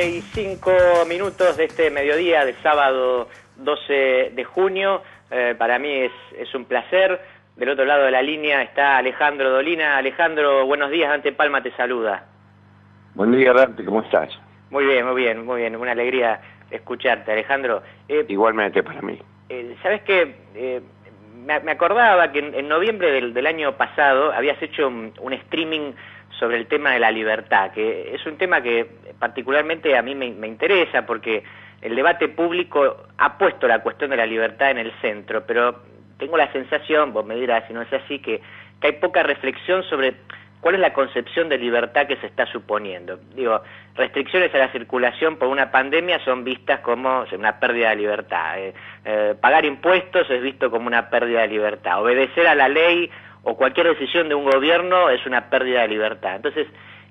Y 5 minutos de este mediodía del sábado 12 de junio. Para mí es un placer. Del otro lado de la línea está Alejandro Dolina. Alejandro, buenos días. Dante Palma te saluda. Buen día, Dante, ¿cómo estás? Muy bien, muy bien, muy bien. Una alegría escucharte, Alejandro. Igualmente para mí. ¿Sabes qué? Me acordaba que en noviembre del año pasado habías hecho un streaming sobre el tema de la libertad, que es un tema que particularmente a mí me interesa porque el debate público ha puesto la cuestión de la libertad en el centro, pero tengo la sensación, vos me dirás si no es así, que hay poca reflexión sobre cuál es la concepción de libertad que se está suponiendo. Digo, restricciones a la circulación por una pandemia son vistas como una pérdida de libertad. Pagar impuestos es visto como una pérdida de libertad. Obedecer a la ley o cualquier decisión de un gobierno es una pérdida de libertad. Entonces,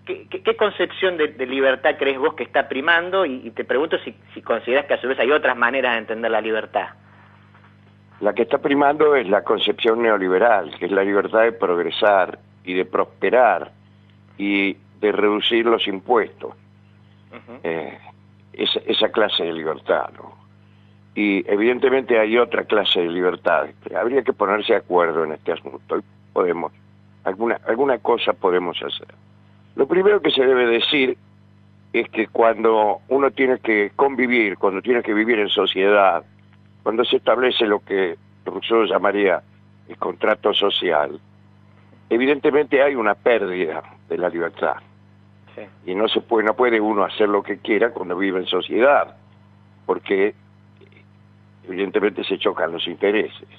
¿qué concepción de libertad crees vos que está primando? Y te pregunto si considerás que a su vez hay otras maneras de entender la libertad. La que está primando es la concepción neoliberal, que es la libertad de progresar y de prosperar y de reducir los impuestos. Esa clase de libertad, ¿no? Y evidentemente hay otra clase de libertad. Habría que ponerse de acuerdo en este asunto. Y podemos, alguna cosa podemos hacer. Lo primero que se debe decir es que cuando uno tiene que convivir, cuando tiene que vivir en sociedad, cuando se establece lo que Rousseau llamaría el contrato social, evidentemente hay una pérdida de la libertad. Sí. Y no puede uno hacer lo que quiera cuando vive en sociedad, porque evidentemente se chocan los intereses.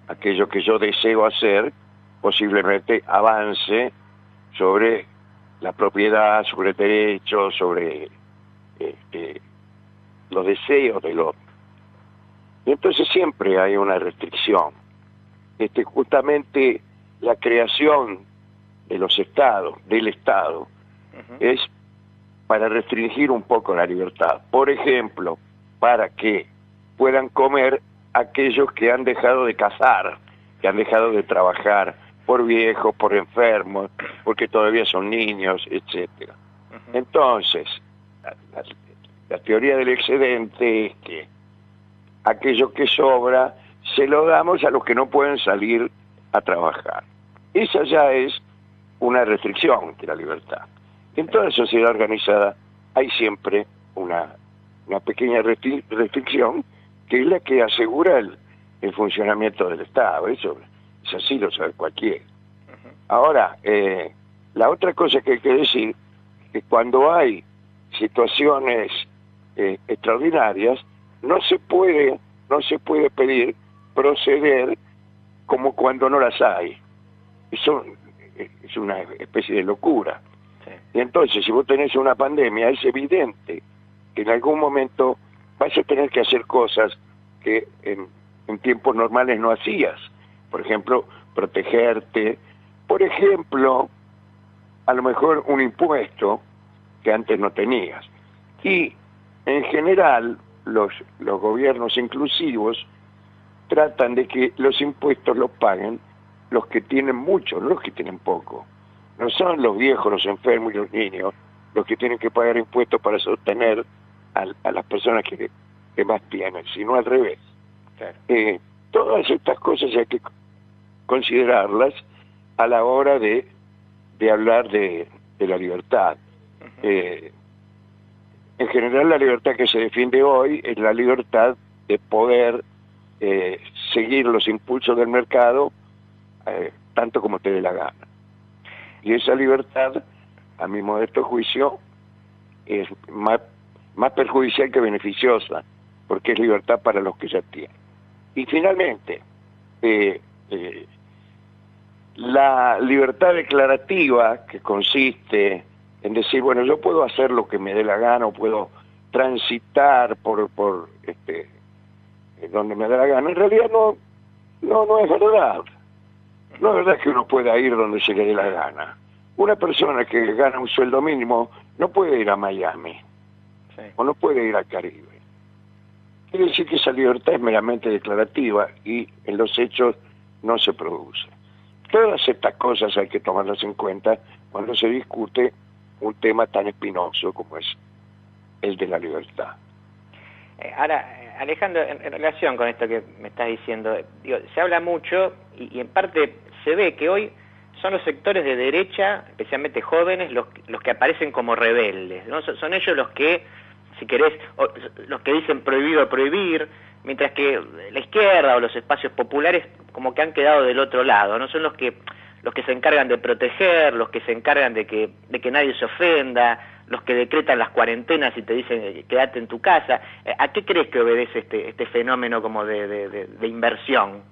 Aquello que yo deseo hacer posiblemente avance sobre la propiedad, sobre el derecho, sobre los deseos del otro. Y entonces siempre hay una restricción. Justamente la creación de los estados, del Estado, es para restringir un poco la libertad. Por ejemplo, para que puedan comer aquellos que han dejado de cazar, que han dejado de trabajar, por viejos, por enfermos, porque todavía son niños, etcétera. Entonces, la teoría del excedente es que aquello que sobra se lo damos a los que no pueden salir a trabajar. Esa ya es una restricción de la libertad. En toda sociedad organizada hay siempre una pequeña restricción que es la que asegura el funcionamiento del Estado. Eso es así, lo sabe cualquiera. Ahora, la otra cosa que hay que decir es que cuando hay situaciones extraordinarias, no se puede pedir proceder como cuando no las hay. Eso es una especie de locura. Sí. Y entonces, si vos tenés una pandemia, es evidente que en algún momento vas a tener que hacer cosas que en tiempos normales no hacías. Por ejemplo, protegerte. Por ejemplo, a lo mejor un impuesto que antes no tenías. Y en general, los gobiernos inclusivos tratan de que los impuestos los paguen los que tienen mucho, no los que tienen poco. No son los viejos, los enfermos y los niños los que tienen que pagar impuestos para sostener a las personas que más tienen, sino al revés. Claro. Todas estas cosas hay que considerarlas a la hora de hablar de la libertad. En general, la libertad que se defiende hoy es la libertad de poder seguir los impulsos del mercado tanto como te dé la gana. Y esa libertad, a mi modesto juicio, es más perjudicial que beneficiosa, porque es libertad para los que ya tienen. Y finalmente, la libertad declarativa, que consiste en decir, bueno, yo puedo hacer lo que me dé la gana, o puedo transitar por donde me dé la gana, en realidad no es verdad. No es verdad que uno pueda ir donde se le dé la gana. Una persona que gana un sueldo mínimo no puede ir a Miami, Sí. o no puede ir al Caribe. Quiere decir que esa libertad es meramente declarativa y en los hechos no se produce. Todas estas cosas hay que tomarlas en cuenta cuando se discute un tema tan espinoso como es el de la libertad. Ahora, Alejandro, en relación con esto que me estás diciendo, digo, se habla mucho y en parte se ve que hoy son los sectores de derecha, especialmente jóvenes, los que aparecen como rebeldes, ¿no? Son ellos los que, si querés, los que dicen prohibido prohibir, mientras que la izquierda o los espacios populares como que han quedado del otro lado, ¿no? Son los que se encargan de proteger, los que se encargan de que nadie se ofenda, los que decretan las cuarentenas y te dicen quédate en tu casa. ¿A qué crees que obedece este fenómeno como de inversión?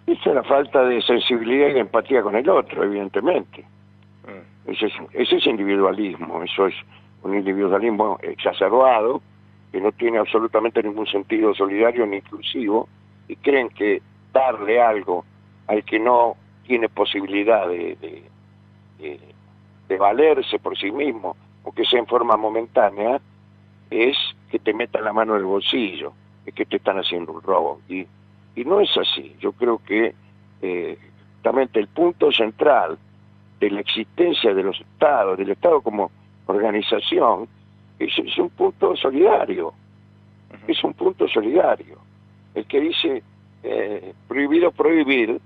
Esa es la falta de sensibilidad y de empatía con el otro, evidentemente. Ese es individualismo, eso es un individualismo exacerbado, que no tiene absolutamente ningún sentido solidario ni inclusivo, y creen que darle algo al que no tiene posibilidad de valerse por sí mismo, o que sea en forma momentánea, es que te metan la mano en el bolsillo, es que te están haciendo un robo. Y no es así. Yo creo que justamente el punto central de la existencia de los estados, del Estado como organización, es un punto solidario. Es un punto solidario. El que dice prohibido prohibir,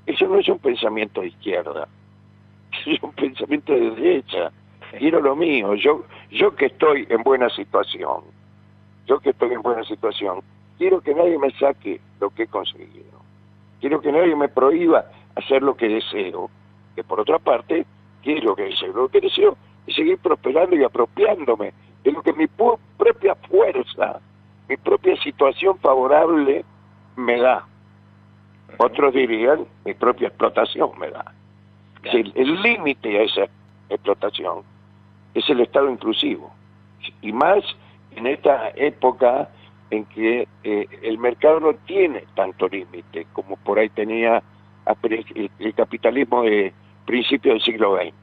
eso no es un pensamiento de izquierda, es un pensamiento de derecha. Quiero lo mío, yo que estoy en buena situación, quiero que nadie me saque lo que he conseguido, quiero que nadie me prohíba hacer lo que deseo, que por otra parte, ¿qué es lo que deseo? Lo que deseo es seguir prosperando y apropiándome de lo que mi propia fuerza, mi propia situación favorable me da. Otros dirían, mi propia explotación me da. El límite a esa explotación es el Estado inclusivo. Y más en esta época en que el mercado no tiene tanto límite como por ahí tenía el capitalismo de principios del siglo XX.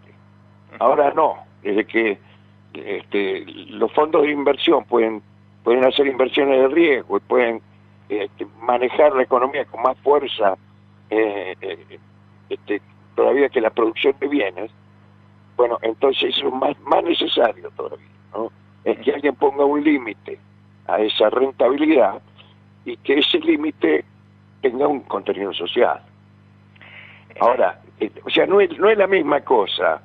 Ahora no, desde que los fondos de inversión pueden hacer inversiones de riesgo y pueden manejar la economía con más fuerza todavía que la producción de bienes, bueno, entonces eso es más necesario todavía, ¿no? Es que alguien ponga un límite a esa rentabilidad y que ese límite tenga un contenido social. Ahora, o sea, no es la misma cosa.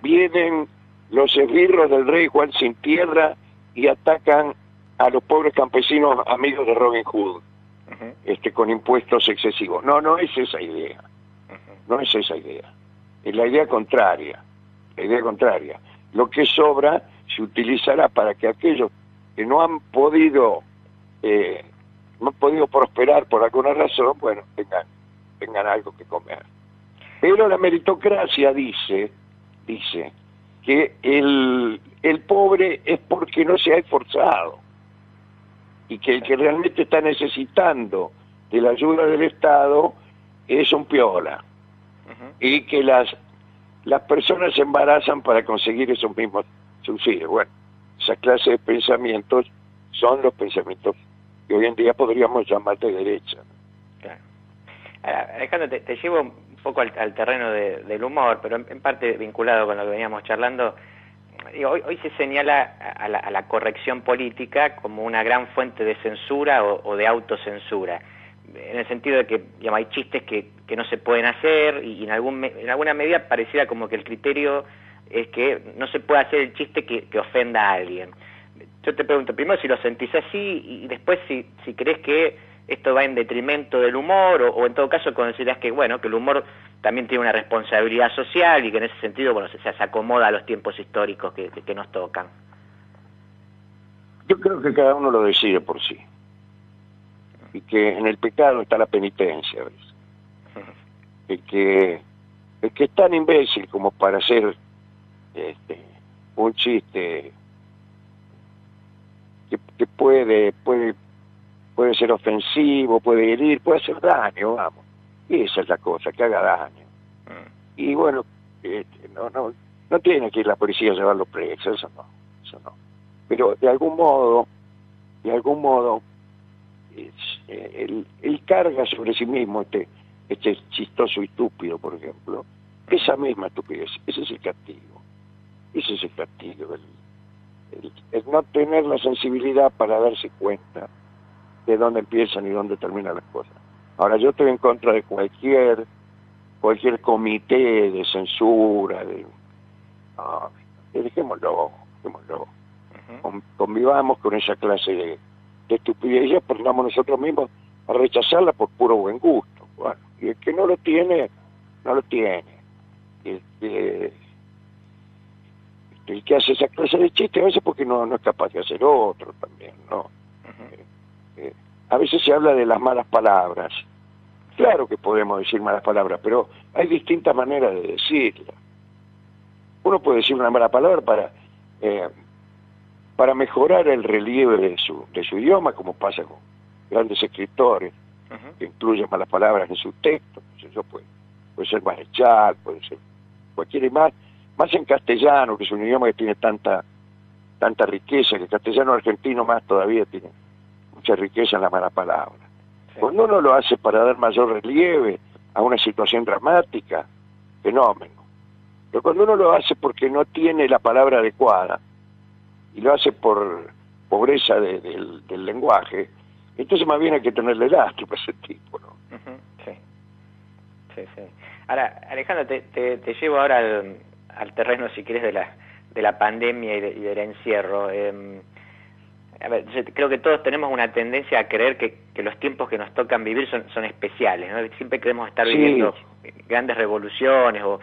Vienen los esbirros del rey Juan sin tierra y atacan a los pobres campesinos amigos de Robin Hood, con impuestos excesivos. No es esa idea. No es esa idea. Es la idea contraria. Lo que sobra se utilizará para que aquellos que no han podido prosperar por alguna razón, bueno, tengan algo que comer. Pero la meritocracia dice que el pobre es porque no se ha esforzado y que el que realmente está necesitando de la ayuda del Estado es un piola, y que las personas se embarazan para conseguir esos mismos subsidios. Bueno, esa clase de pensamientos son los pensamientos que hoy en día podríamos llamar de derecha. Claro. Alejandro, te llevo un poco al terreno del humor, pero en parte vinculado con lo que veníamos charlando. Hoy se señala a la corrección política como una gran fuente de censura o de autocensura, en el sentido de que, digamos, hay chistes que no se pueden hacer y en alguna medida pareciera como que el criterio es que no se puede hacer el chiste que ofenda a alguien. Yo te pregunto primero si lo sentís así y después si crees que esto va en detrimento del humor o en todo caso considerás que, bueno, que el humor también tiene una responsabilidad social y que en ese sentido, bueno, se acomoda a los tiempos históricos que nos tocan. Yo creo que cada uno lo decide por sí. Y que en el pecado está la penitencia, ¿ves? El que es tan imbécil como para hacer un chiste que puede ser ofensivo, puede herir, puede hacer daño, vamos. Y esa es la cosa, que haga daño. Y bueno, no tiene que ir la policía a llevarlo preso, eso no. Pero de algún modo, él carga sobre sí mismo este chistoso y estúpido, por ejemplo, esa misma estupidez, ese es el castigo. Ese es el castigo, el no tener la sensibilidad para darse cuenta de dónde empiezan y dónde terminan las cosas. Ahora, yo estoy en contra de cualquier comité de censura, no, dejémoslo. Convivamos con esa clase de estupidez y aprendamos nosotros mismos a rechazarla por puro buen gusto. Bueno, y el que no lo tiene, no lo tiene. El que hace esa clase de chiste a veces porque no es capaz de hacer otro también, ¿no? A veces se habla de las malas palabras. Claro que podemos decir malas palabras, pero hay distintas maneras de decirlas. Uno puede decir una mala palabra para mejorar el relieve de su idioma, como pasa con grandes escritores que incluyen malas palabras en sus textos. Eso puede ser Marechal, puede ser cualquiera, y más en castellano, que es un idioma que tiene tanta riqueza, que el castellano argentino más todavía tiene mucha riqueza en la mala palabra. Sí. Cuando uno lo hace para dar mayor relieve a una situación dramática, fenómeno. Pero cuando uno lo hace porque no tiene la palabra adecuada, y lo hace por pobreza del lenguaje, entonces más bien hay que tenerle lástima a ese tipo, ¿no? Sí. Ahora, Alejandro, te llevo ahora al terreno, si querés, de la pandemia y del encierro. A ver, creo que todos tenemos una tendencia a creer que los tiempos que nos tocan vivir son especiales, ¿no? Siempre queremos estar viviendo grandes revoluciones o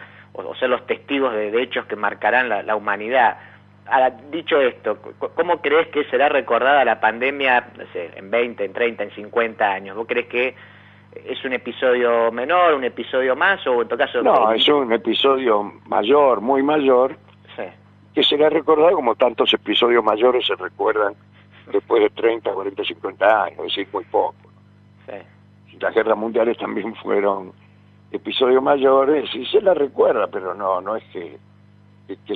ser los testigos de hechos que marcarán la humanidad. Ahora, dicho esto, ¿cómo crees que será recordada la pandemia, no sé, en 20, en 30, en 50 años? ¿Vos crees que es un episodio menor, un episodio más, o en tu caso...? No, es un episodio mayor, muy mayor, que será recordado como tantos episodios mayores se recuerdan después de 30, 40, 50 años, es decir, muy poco. Las guerras mundiales también fueron episodios mayores y se la recuerda, pero no es que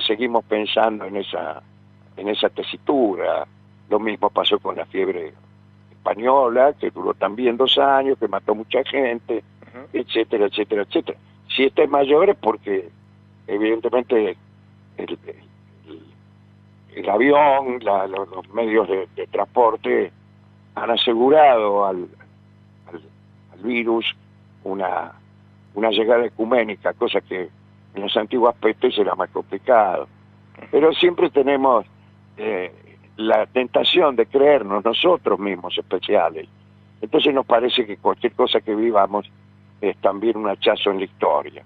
seguimos pensando en esa tesitura. Lo mismo pasó con la fiebre española, que duró también 2 años, que mató mucha gente, etcétera. Si esta es mayor es porque evidentemente el avión, los medios de transporte han asegurado al virus una llegada ecuménica, cosa que en las antiguas pestes era más complicado. Pero siempre tenemos la tentación de creernos nosotros mismos especiales. Entonces nos parece que cualquier cosa que vivamos es también un hachazo en la historia.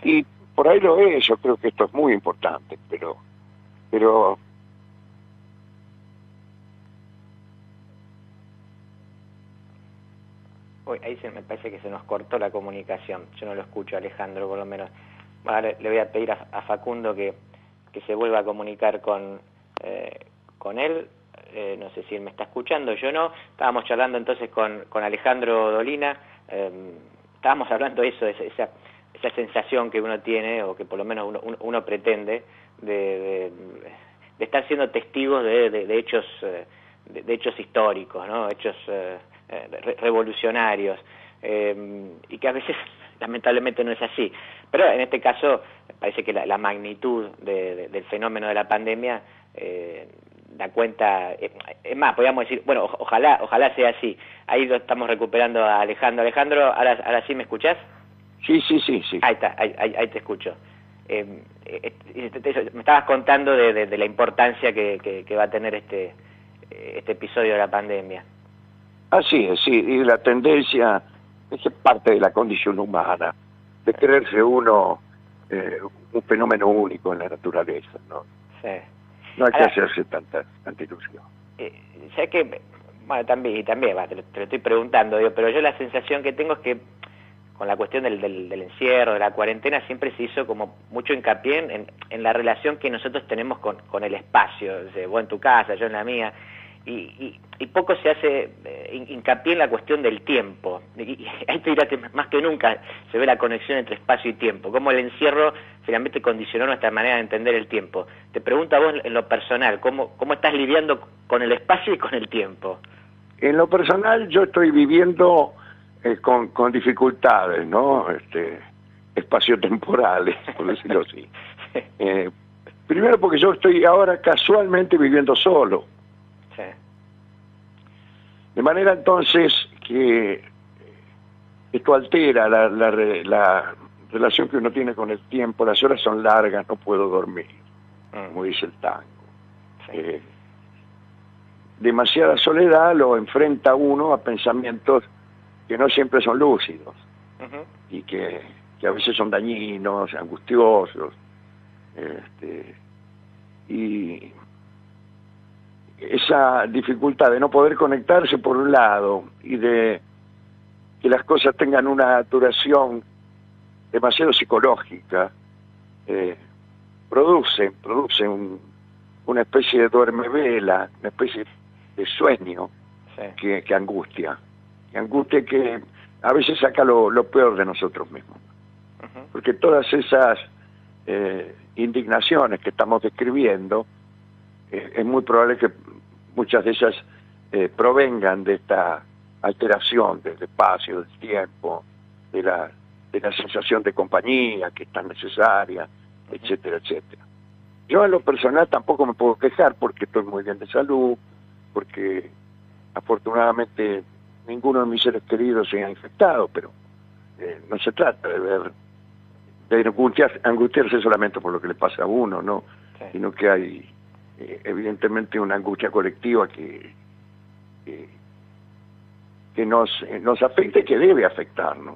Y por ahí lo es, yo creo que esto es muy importante, pero ahí me parece que se nos cortó la comunicación. Yo no lo escucho, Alejandro, por lo menos. Ahora le voy a pedir a Facundo que se vuelva a comunicar con él. No sé si él me está escuchando, yo no. Estábamos charlando entonces con Alejandro Dolina. Estábamos hablando de eso, de esa sensación que uno tiene, o que por lo menos uno pretende, de estar siendo testigos de hechos históricos, ¿no? Hechos revolucionarios, y que a veces lamentablemente no es así. Pero en este caso parece que la magnitud del fenómeno de la pandemia da cuenta, es más, podríamos decir, bueno, ojalá sea así. Ahí lo estamos recuperando a Alejandro. Alejandro, ¿ahora sí me escuchás? Sí. Ahí está, ahí te escucho. Me estabas contando de la importancia que va a tener este episodio de la pandemia. Así es, sí, y la tendencia es parte de la condición humana, de creerse uno un fenómeno único en la naturaleza, ¿no? Sí. No hay que hacerse tanta ilusión. ¿Sabes qué? Bueno, también te lo estoy preguntando, pero yo la sensación que tengo es que con la cuestión del encierro, de la cuarentena, siempre se hizo como mucho hincapié en la relación que nosotros tenemos con el espacio, vos en tu casa, yo en la mía, y poco se hace hincapié en la cuestión del tiempo. Y ahí te dirá que más que nunca se ve la conexión entre espacio y tiempo, cómo el encierro finalmente condicionó nuestra manera de entender el tiempo. Te pregunto a vos en lo personal, ¿cómo estás lidiando con el espacio y con el tiempo? En lo personal yo estoy viviendo con dificultades, ¿no? Espaciotemporales, por decirlo así. Primero porque yo estoy ahora casualmente viviendo solo. Sí. De manera entonces que esto altera la relación que uno tiene con el tiempo. Las horas son largas, no puedo dormir, como dice el tango. Sí. Demasiada soledad lo enfrenta uno a pensamientos que no siempre son lúcidos y que a veces son dañinos, angustiosos. Y esa dificultad de no poder conectarse por un lado y de que las cosas tengan una duración demasiado psicológica, produce una especie de duermevela, una especie de sueño que angustia. Que a veces saca lo peor de nosotros mismos. Porque todas esas indignaciones que estamos describiendo, es muy probable que muchas de ellas provengan de esta alteración del espacio, del tiempo, de la sensación de compañía que es tan necesaria, etcétera, etcétera. Yo en lo personal tampoco me puedo quejar porque estoy muy bien de salud, porque afortunadamente ninguno de mis seres queridos se ha infectado, pero no se trata de angustiarse solamente por lo que le pasa a uno, ¿no? Sí. Sino que hay evidentemente una angustia colectiva que nos afecta y que debe afectarnos.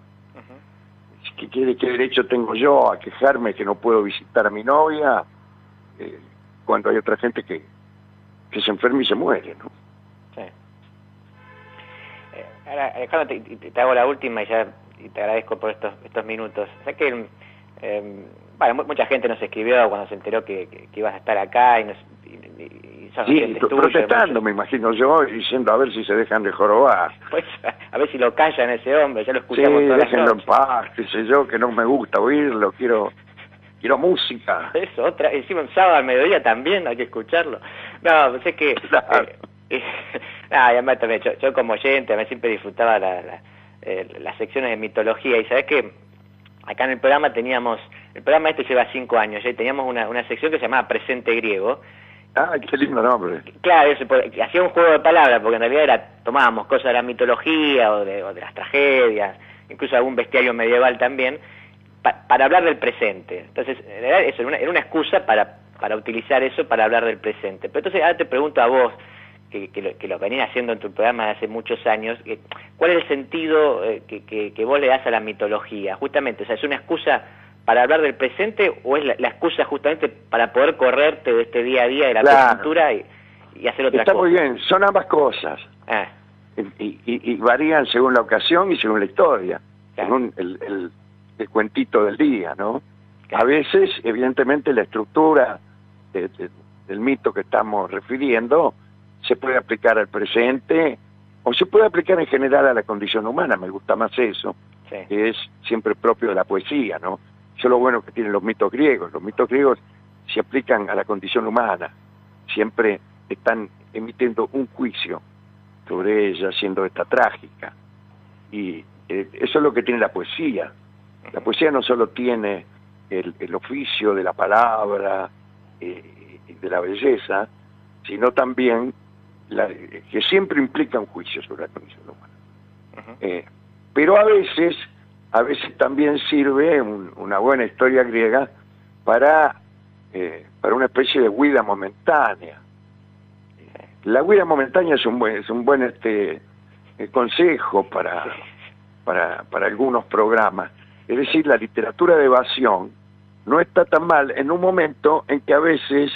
¿Qué derecho tengo yo a quejarme que no puedo visitar a mi novia cuando hay otra gente que se enferma y se muere, ¿no? Sí. Ahora, Alejandro, te hago la última y te agradezco por estos minutos. O sea que mucha gente nos escribió cuando se enteró que ibas a estar acá y sí, protestando, me imagino yo, diciendo a ver si se dejan de jorobar. Pues a ver si lo callan ese hombre, ya lo escuchamos sí, todas las déjenlo noches. En paz, qué sé yo, que no me gusta oírlo, quiero música. Eso, encima un sábado al mediodía también hay que escucharlo. No, sé que... Claro. Además también, yo como oyente, me siempre disfrutaba las secciones de mitología, y sabés que acá en el programa el programa este lleva 5 años, ya teníamos una sección que se llamaba Presente Griego. Qué lindo nombre. Claro, hacía un juego de palabras, porque en realidad tomábamos cosas de la mitología o de las tragedias, incluso algún bestiario medieval también, para hablar del presente. Entonces, en realidad eso era una excusa para utilizar eso para hablar del presente. Pero entonces ahora te pregunto a vos, que lo venís haciendo en tu programa de hace muchos años, ¿cuál es el sentido que vos le das a la mitología? Justamente, o sea, ¿es una excusa para hablar del presente o es la excusa justamente para poder correrte de este día a día de la coyuntura y hacer otra cosa? Está muy bien, son ambas cosas. Y varían según la ocasión y según la historia, según el cuentito del día, ¿no? A veces, evidentemente, la estructura del mito que estamos refiriendo se puede aplicar al presente o se puede aplicar en general a la condición humana. Me gusta más eso, que es siempre propio de la poesía, ¿no? Eso es lo bueno que tienen los mitos griegos. Los mitos griegos se aplican a la condición humana, siempre están emitiendo un juicio sobre ella, siendo esta trágica. Y eso es lo que tiene la poesía. La poesía no solo tiene el oficio de la palabra y de la belleza, sino también que siempre implica un juicio sobre la condición humana. Pero a veces también sirve una buena historia griega para una especie de huida momentánea. La huida momentánea es un buen consejo para algunos programas. Es decir, la literatura de evasión no está tan mal en un momento en que a veces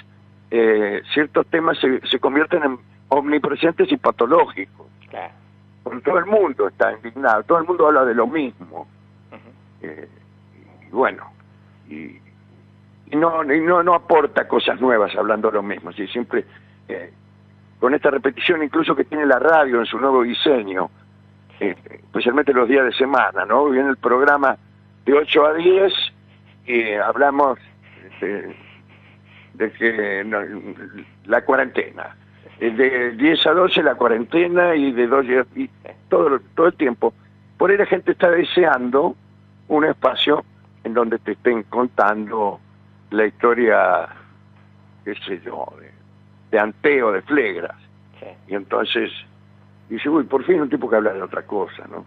ciertos temas se convierten en omnipresentes y patológicos. Claro. Porque todo el mundo está indignado, todo el mundo habla de lo mismo. Y bueno, y no aporta cosas nuevas hablando de lo mismo. ¿Sí? Siempre con esta repetición incluso que tiene la radio en su nuevo diseño, especialmente los días de semana, ¿no? Viene el programa de 8 a 10 y hablamos de que la cuarentena, de 10 a 12 la cuarentena y de 12 y todo el tiempo. Por ahí la gente está deseando un espacio en donde te estén contando la historia qué sé yo, de Anteo, de Flegras. Sí. Y entonces dice, uy, por fin un tipo que habla de otra cosa, ¿no?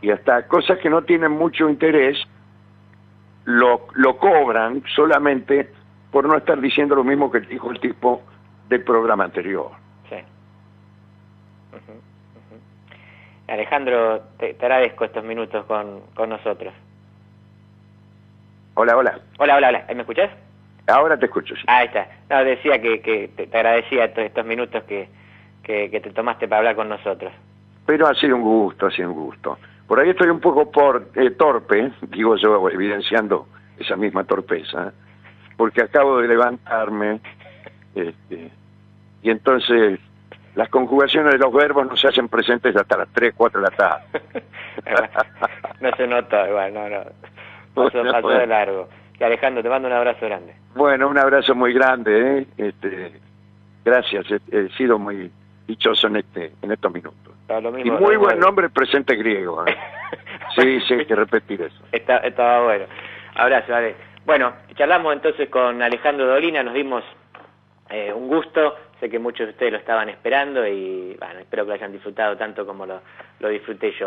Y hasta cosas que no tienen mucho interés lo cobran solamente por no estar diciendo lo mismo que dijo el tipo del programa anterior. Sí. Alejandro, te agradezco estos minutos con nosotros. Hola, hola. Hola. ¿Me escuchás? Ahora te escucho, sí. Ahí está. No, decía que te agradecía estos minutos que te tomaste para hablar con nosotros. Pero ha sido un gusto. Por ahí estoy un poco torpe, digo yo, evidenciando esa misma torpeza, porque acabo de levantarme, y entonces las conjugaciones de los verbos no se hacen presentes hasta las 3, 4 de la tarde. No se notó, igual, no. Pasó de largo. Y Alejandro, te mando un abrazo grande. Bueno, un abrazo muy grande, gracias, he sido muy dichoso en estos minutos. Lo mismo, y muy buen nombre, presente griego. Sí, hay que repetir eso. Estaba bueno. Abrazo, vale. Bueno, charlamos entonces con Alejandro Dolina, nos dimos un gusto, sé que muchos de ustedes lo estaban esperando y bueno, espero que lo hayan disfrutado tanto como lo disfruté yo.